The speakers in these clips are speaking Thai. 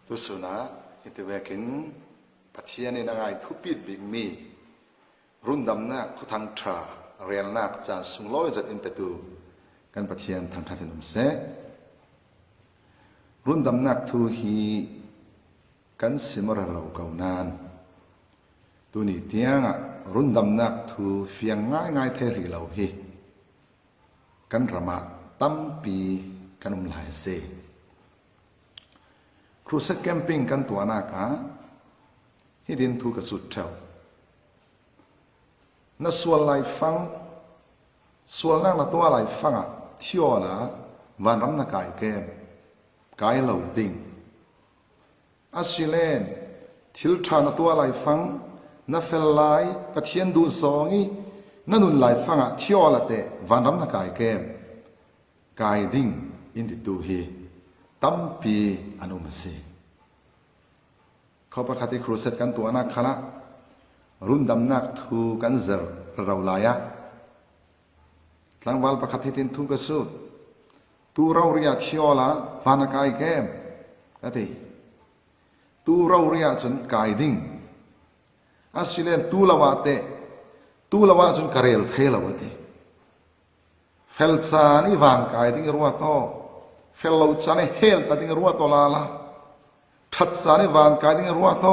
ตุสุนะอิตเวกินปัจเจียนนางไอทุปิดบิกมีรุ่นดำนักทุทังทราเรียนนักจานสุงลอยจัดอินเปตูกันปัจเจียนทางทันนุมเสรุ่นดำนักทูฮีกันสิมรเราเก่านานตัวนี้เตียงรุ่นดำนักทูเฟียงง่ายง่ายเทรีเราฮีกันระมาตั้มปีกันหลายเสครูเซแคมปิ้งกันตัวนักฮิดินทูกสุดเท่านั่นส่วนไหลฟังส่วนนั่งละตัวไหลฟังเที่ยวละวันรำนักไก่แกมไก่เหล่าดิ่งอาศิเลนทิลทานตัวไหลฟังนั่นเฟลไลปะเทียนดูซองอีนั่นนุนไหลฟังเที่ยวละเตะวันรำนักไก่แกมไก่ดิ่งอินดิตูฮีตั้มปีอนุมัติเขาประกาศครูเซตกันตัวนักขละรุ่นดำนักทูกันเซอร์เราลายะหลังวัลประกาศที่ทินทูกสุดตูเราเรียกเชียวละวานักไอเกมก็ตีตูเราเรียกจนไกดิ้งอาศิเลนตูละวะเตตูละวะจนกระเรลเทละวะตีเฟลซานี่วานไกดิ้งรัวโตเฟลลูซานี่เฮลตัดดิ้งรัวโตลาละทัดซานี่วานไกดิ้งรัวโต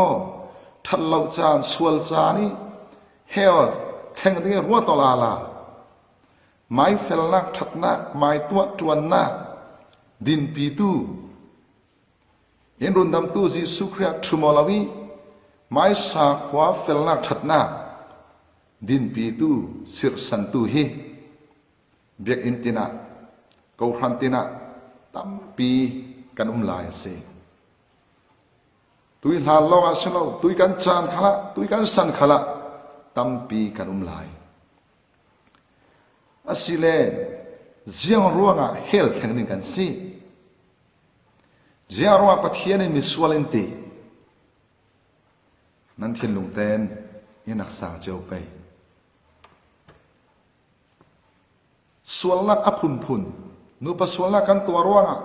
ทัดเหล่าจานสวลจานี่เฮลแข่งดิ้งรัวโตลาละไม่เฟลนักทัดนักไม่ตัวจวนนักดินปีตูเห็นรุ่นดำตูจีสุขรีทุมอลาวีไม่สากว่าเฟลนักทัดนักดินปีตูสิรสันตูฮีเบียกอินตินะกอขันตินะตั้มปีกันลายเสตุยลาลองอาศัยตุยกันจานขละตุยกันสันขละตั้มปีกันลายอาศิเลนเจียงรัวงะเฮลแข่งหนึ่งกันสิเจียงรัวปัทเทียนมิสวาเลนตีนั่นเทียนลุงเตนยันนักสาวเจ้าไปสวลลักอพุนพุนนูปสวลลักกันตัวรัวงะ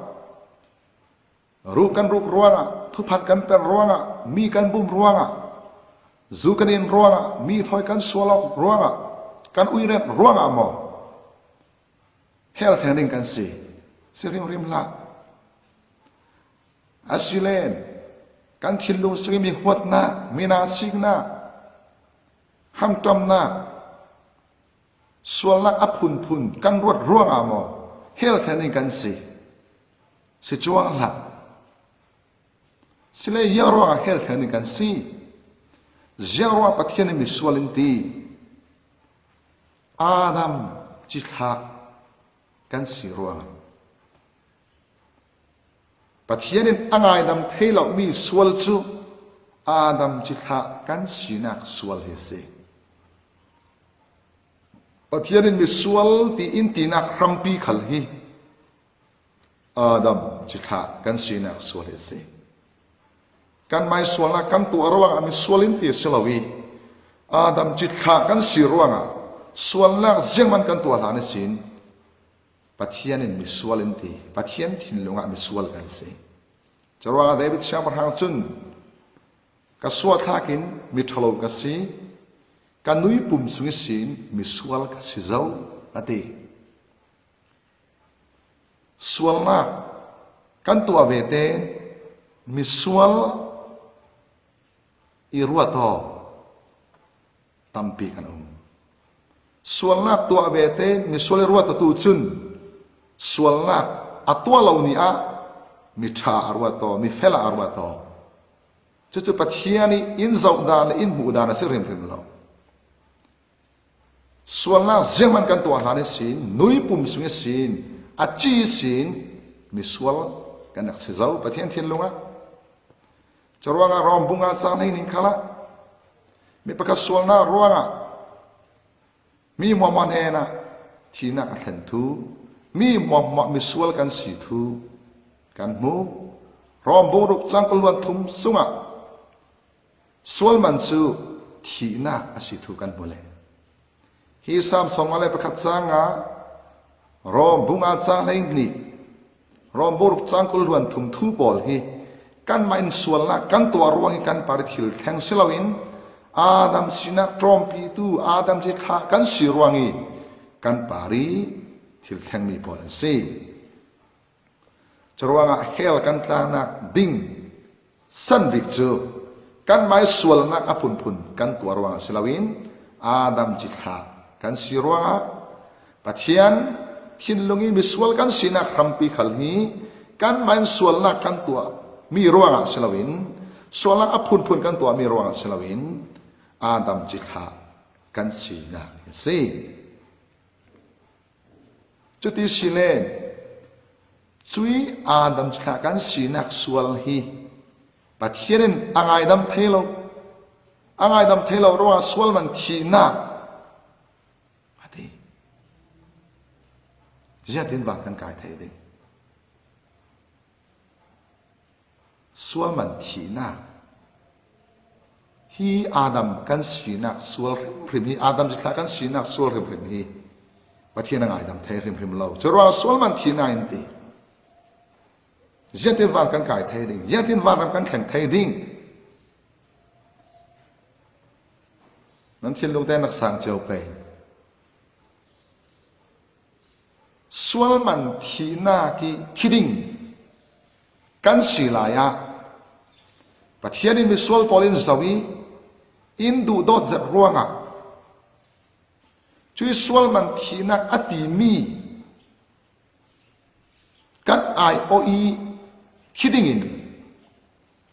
รูปกันรูปรัวงะทุพันกันเป็นรัวงะมีกันบุ้มรัวงะจูกันอินรัวงะมีถอยกันสวลลักรัวงะกันอุยเรนรัวงะมอเฮลแทงดิ้งกันสิริมริมละอาศิเลนกันทิลลุสกิมีหัวนามีนาสิกนาห้ามจำนาส่วนลักอพุนพุนกันรวดร่วงอามอเฮลแทงดิ้งกันสิจวงละสิเลยยาร่วงเฮลแทงดิ้งกันสิยาร่วงปัทเทียนมิสวาลินตีอาดัมจิตหะกันสิรัวปัจเจียนอังไงดำเทลอกมีสวลจูอาดัมจิตหะกันสินักสวลเฮเซปัจเจียนมีสวลที่อินตินักครัมปีขัลฮีอาดัมจิตหะกันสินักสวลเฮเซกันไม่สวลละกันตัวรัวงมีสวลินติสลาวีอาดัมจิตหะกันสิรัวงสวลละเจียงมันกันตัวหลานสินปัจเจียนมิสวาลินตีปัจเจียนทิ้งลงมิสวาลกันสิจรวาเดวิดชาบร์ฮางจุนกัสวาทักินมิทโลกัสิกันนุยปุ่มสุงสินมิสวาลกัสิเจ้าอดีสวาลนักกันตัวเวเตนมิสวาลอิรัวโตตัมปีกันสวาลนักตัวเวเตนมิสวาลอิรัวโตตูจุนส่วนนักอัตัวเหล่านี้มีชาอารวาโตมีเฟลอารวาโตจุดปัจจัยนี้อินจากดานอินบูดานสิริมริมเราส่วนนักเจ้ามันกันตัวหลานสินนุยปุ่มสุงสินอาจีสินมีส่วนกันนักเสียเจ้าปัจจัยที่ลงจรวงรอมบุงอาจารย์ให้นิคละมีประกาศส่วนนักรวงมีมัวมันเอนะที่นักเห็นทูมีหมอกมีสวลกันสีทูกันมูรอมบุรุษจังกลวนทุมสุงสวลมันจูทีน่าสีทูกันบุเลฮิสามสองอะไรประคัตจังรอมบุงอาจารย์เลยนี่รอมบุรุษจังกลวนทุมทูบอลฮี kan main sual na kan tua ruang kan pari thil thang silawin Adam sinak trompi tu Adam je kha kan si ruangi kan pari thil thang mi pon si Ceruanga hel kan tlanak ding san dik chu kan mai sual nak apun pun kan tua ruang silawin Adam jikha kan si ruanga pathian thinlungi misual kan sinak rampi khalhi kan main sual nak kan tua mi ruanga silawin sual nak apun pun kan tua mi ruanga silawin Adam jikha kan sinak si cuti silen cui Adam jikha kan sinak sual hi pathianin angai dam thelo ruanga sual man thina Jatin bang kan kai thei ding sual man thina hi Adam kan sinak sual rim hi Adam jikha kan sinak sual rim hi pathian angai dam thei rim lo chorwa sual man thina inti Jatin bang kan kai thei ding Jatin bang kan kheng thei ding nan thiên lung ten nak sang cheu pe sual man thina ki thiding kan silaya pathianin mi sual polin zawi indu dot zat ruanga chui sual man thina ati mi kan ai oi thidingin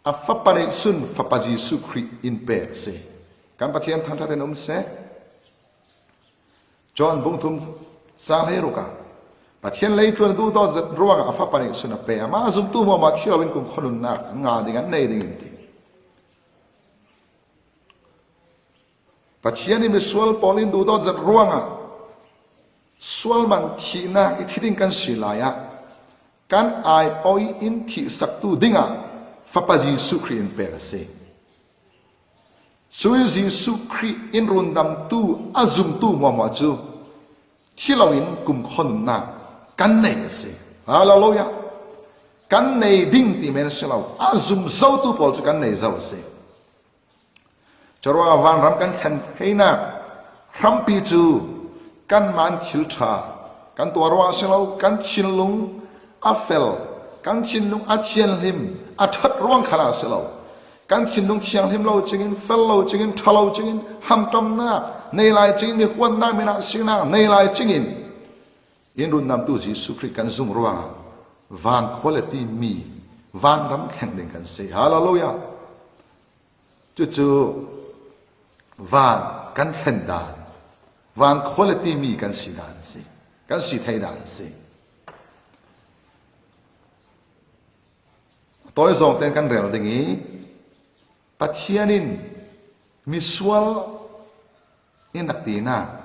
a fapare sun fapaji su khri in pe se kan pathian tham tha se John bungthum sang he ruka pathian lei tuan du do zat ruang afa pani suna pe ama zum tu mo ma thilawin kum khonun na nga dingan nei ding ti pathian ni sual polin du do zat ruang a sual man thina i thiding kan silaya kan ai oi in thi sak tu dinga fapaji sukri in pe se suizi sukri in rundam tu azum tu mo ma chu thilawin kum khonun na kan nei se hallelujah kan nei ding ti men selaw azum zau tu pol chu kan nei zau se chorwa van ram kan khan heina rampi chu kan man thil tha kan to arwa selaw kan chinlung afel kan chinlung achian lim athat ruang khala selaw kan chinlung chiang lim lo chingin fel lo chingin thalo chingin ham tom na nei lai chingin ni khwan na mina sina nei lai chingin in run nam tu Jesu Christ kan zum ruang van quality mi van ram khen ding kan say hallelujah chu van kan khen dan van quality mi kan si dan si kan si thai dan si toy zong ten kan rel ding i pathianin misual in aktina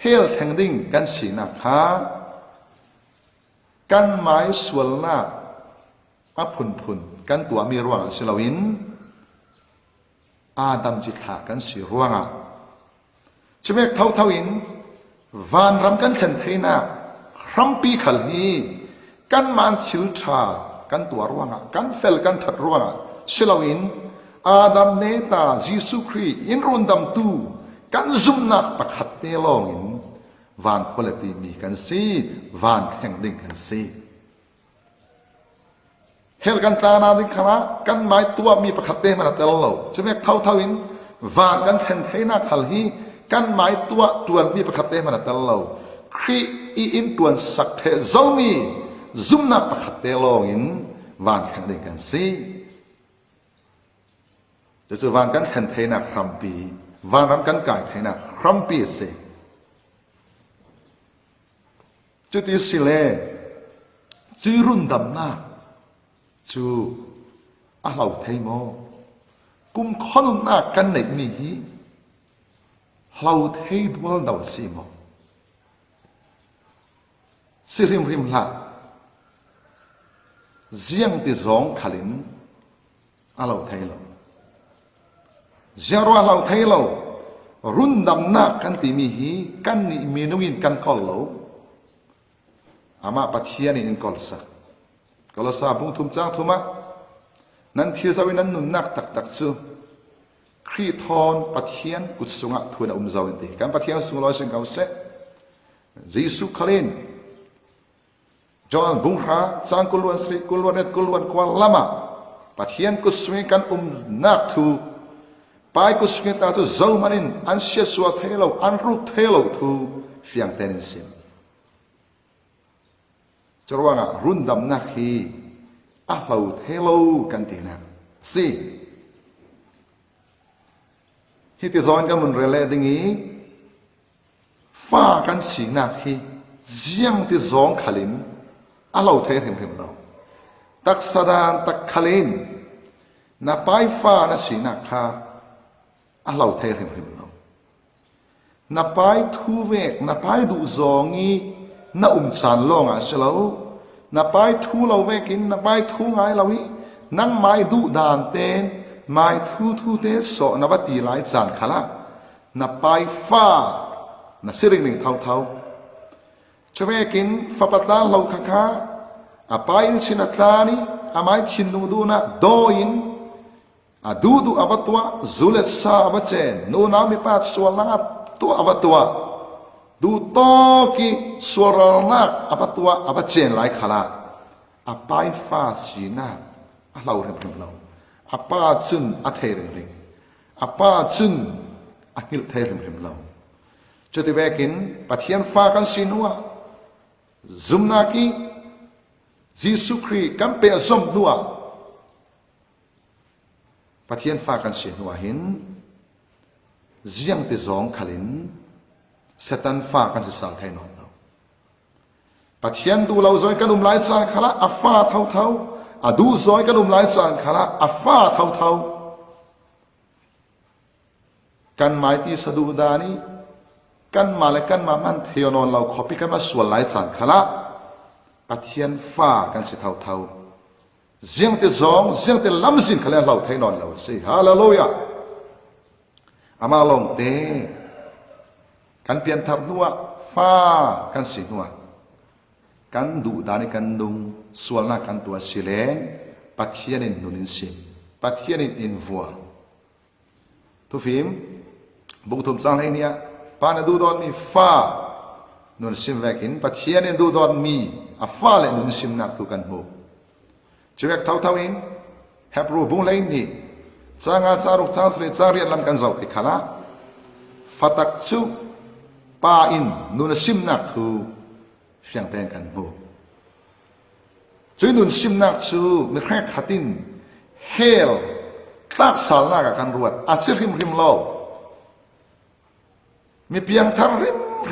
hel thang ding kan sina kha kan mai sual na apun kan tua mi ruang silawin Adam jikha kan si ruanga chimek thau in van ram kan khan theina rampi khal hi kan man thil tha kan tua ruanga kan fel kan that ruanga silawin Adam neta Jesu Christ in rundam tu kan zum na pakhat te longin van quality mi kan si van theng ding kan si hel kan ta na ding khana kan mai tua mi pakhat te mana tel lo chumek thau in van kan khen theina khal hi kan mai tua tuan mi pakhat te mana tel lo khri i in tuan sak the zomi zum na pakhat te longin van theng ding kan si chu van kan khen theina khrampi van ram kan kai theina khrampi se chu ti sile chu run dam na chu a lau thei mo kum khon na kan nei mi hi lau thei dwal daw si mo sirim rim la ziang ti zong khalin a lau thei lo zero lau thei lo run dam na kan ti mi hi kan ni mi nuin kan kol lo ama pathian in kolsa bung thum chang thuma นั้นเทียสวินั้นนุนนักตักตักซูครีทอนปะเทียนกุศลทวนอุมจาวินตีการปะเทียนสุงลอยเซงเกาเซยิสุคลินจอนบุงฮาจางกุลวันสรีกุลวันเอ็ดกุลวันกวาลามะปะเทียนกุศลกันนักทูไปกุศลตาทูเจ้ามันินอันเสียสวะเทโลอันรูเทโลทูเฟียงเตนิสิมจรวงะรุ่นดำนักฮีเราเทโลกันตีนะสิฮิติซอนกันมันเรเลดิงี้ฟ้ากันสีนักฮีเจียงติซองขลินเราเทเห็มเราตักสดานตักขลินนับไปฟ้านะสีนักฮาเราเทเห็มเรานับไปทูเวกนับไปดูซองงี้น่าจันลองเสลานับไปทูเราเวกินนับไปทูไงเราวินั่งไม้ดูดานเตนไม้ทูเตสอนับตีหลายจานขละนับไปฟ้านับสิริงหนึ่งเท่าจะเวกินฟ้าปัตตาเราข้าไปสินัตานีไม้ชินนูดูนะโดยินดูอับตัวจุเลสซาอับเจนโนนามิปัสสวลาตัวอับตัวดูโตกีสวรนักอับตัวอับเจนหลายขลาไปฟ้าสีนาเราเรื่องเราป้าจุนเทเรื่องป้าจุนหิลเทเรื่องเราจุดเวกินปะเทียนฟ้ากันสีนัวซุมนากียิสุครีกันเปียซอมนัวปะเทียนฟ้ากันสีนัวหินเจียงติซองขลินเสตันฟ้ากันสิสังเทนอนเราปะเทียนดูเราจอยกันหลายจานขละฟ้าเท่าดูจอยกันหลายจานขละฟ้าเท่ากันหมายที่สะดุดานี้กันมาและกันมามันเทียนอนเราขอพิกันมาส่วนหลายจานขละปะเทียนฟ้ากันสิเท่าเจียงติซองเจียงติลำสินขละเราเทนอนเราสิฮาเลลูยาอามาลงเตกันเปลี่ยนทับนัวฟ้ากันสีนัวกันดูดานิกันดุงส่วนละกันตัวสิเลงปัทเทียนินนุนินสิมปัทเทียนินอินวัวทุฟิมบุกทุมสังเลยเนี่ยปานดูดอนมีฟ้านุนสิมเวกินปัทเทียนินดูดอนมีฟ้าเลยนุนสิมนักตุกันโมจะเวกเท่าอินเฮบรูบุงเลยนี่จางอาจารุกจางสรีจางเรียนลำกันเจ้าติขละฟัตักซูป้าอินนุนสิมนักทูเฟียงแตงกันโบจุยนุนสิมนักซูมีแค่ขัดินเฮลคลากสาลากกันรวดอาศิริมริมโลมีเพียงทา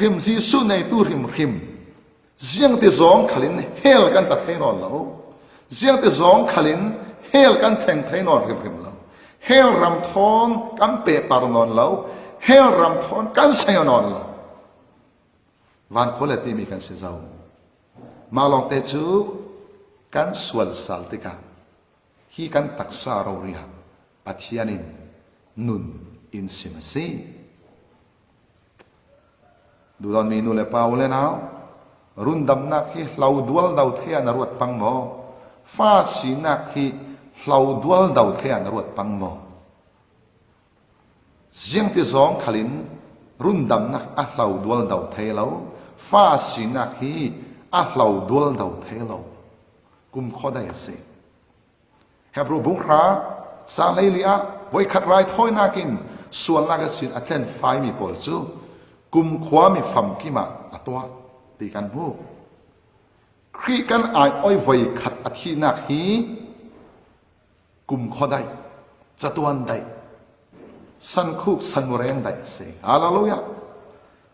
ริมซีซูในตู้ริมเสียงที่สองขลินเฮลกันตัดให้นอนเราเสียงที่สองขลินเฮลกันแทงให้นอนริมเราเฮลรำทอนกันเปะปารนอนเราเฮลรำทอนกันเสียนอนเราวันโคเลตีมีกันเสียเจ้ามาลองเตจูกันสวลสัลติกาฮีกันตักษาเราเรียปัทยานินนุนอินสิมซีดูตอนมีนูเลปาวเลนาวรุนดำนักฮีเราดวลดาวเทียนรวดปังโมฟ้าสีนักฮีเราดวลดาวเทียนรวดปังโมเสียงที่สองขลินรุนดำนักเราดวลดาวเทียเราฟ้าสีนักฮีเราดวลดาวเทียเรากุมข้อได้สิเฮบรูบุงคราซาเลลียไว้ขัดไรถ้อยนากินส่วนลากสินอัตเลนไฟมีปอลซูกุมขวามีฟัมกิมาตัวตีกันพูครีกันไออ้อยไว้ขัดอธินักฮีกุมข้อได้จะตัวอันใดสันคุกสันมุเรงได้สิอาลาลุยะ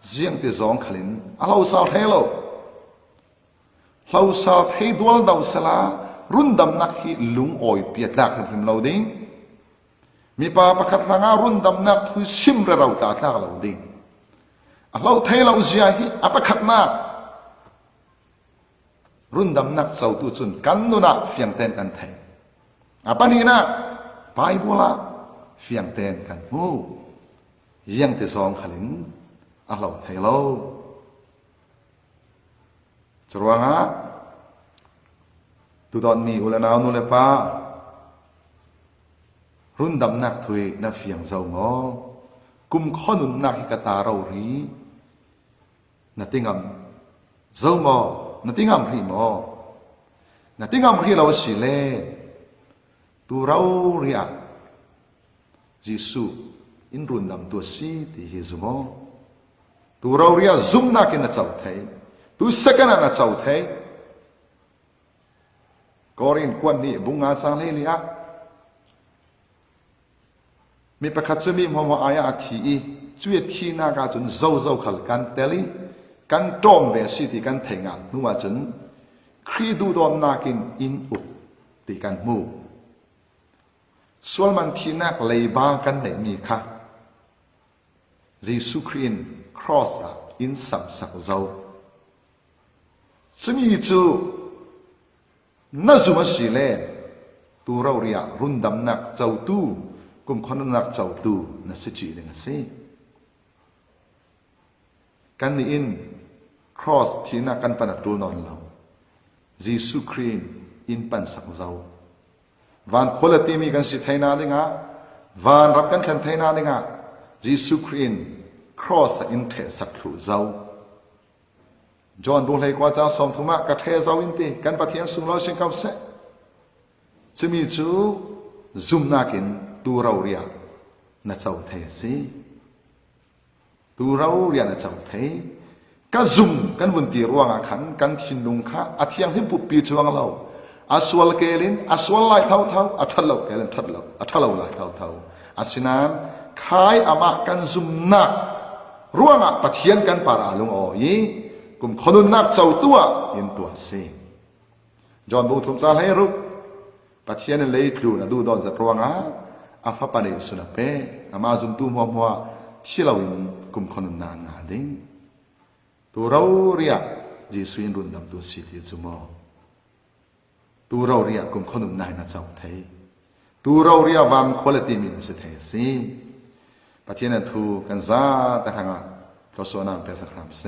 เจียงที่สองขลินเราสาวเทโลเราสาวเทดวลดาวสลารุ่นดำนักฮีลุงอ้อยเปียดลักริมเราดิ้งมีป่าประคัดรางารุ่นดำนักที่ชิมเรเราตาตาเราดิ้งเราเทเราเสียฮีประคัดนักรุ่นดำนักเจ้าตุจุนกันนุนักเฟียงเต้นกันไทยปนี้นะไปบัวละเฟียงเต้นกันมูยังที่สองขลินเราเทเราจรวงะตุดอนมีอุลนาวนุเลปา รุ่นดำนักถวยนับเฟียงเจ้างอกุมข้อนุนนักฮิกตาเรารีนัติงามเจ้ามอนัติงามรีมอนัติงามรีเราสิเลตูเราเรียยิสุอินรุ่นดำตัวซีที่ฮิซุมอตูเราเรียซุมนักอินนัเจ้าไทยตูสักนันนัเจ้าไทยกอรินควันนี้บุงอาสังเลลียมีประคัตจะมีมหาอายาทีช่วยที่นากาจนเจ้าขลกันเตลีกันจอมเวสิที่กันเทงานนัวจนครีดูดอนนากินอินอุที่กันมูส่วนมันที่นักเลยบากันไหนมีค่ะยิสุครินครอสอินสัมสักเจ้าจะมีจูน่าจุมาสิเลนตัวเราเรียรุ่นดำนักเจ้าตู้กุมคนนักเจ้าตู้นั่นสิจีเลยนะสิกันนี่อินครอสที่นักกันปนักตัวนอนเรายิสุครินอินปันสักเจ้าวันคนละทีมีกันสิไทยนาดิงะวันรับกันขันไทยนาดิงะยิสุครินครอสอินเทสักขู่เจ้าจอห์นบุญเลยกว่าจะสมทุมะกระเทเจ้าอินตีกันปะเทียนสุงเราสิงคำเสจะมีจูซุมนากินตัวเราเรียนัเจ้าไทยสิตัวเราเรียนัเจ้าไทยกันซุมกันวันที่รวงอาขันกันชินดุงข้าอาเทียงที่ปุบปีจวงเราอาสวลเกลินอาสวลไล่เท่าอาทัลเราเกลินทัลเราอาทัลเราไล่เท่าอาสินานขายอามากันซุมนักรวงอาปะเทียนกันปาราลุงอ๋อยีกุมคนนักเจ้าตัวยินตัวเสียจอห์นบุญทุมซาให้รู้ปะเทียนเลยครูนะดูดอนจักรวงอาฟ้าปานเอสุนับเป้อามาจุนตูมัวที่เราอินกุมคนนางาดิงตัวเราเรียกจีสุอินรุ่นดำตัวสิทธิจุมอตัวเราเรียกกุมคนนายนะเจ้าไทยตัวเราเรียกวันคุณภาพมีนะสิเทสิปะเทียนทูกันซาแต่ทางเราสวนาเป็นสักครั้งเส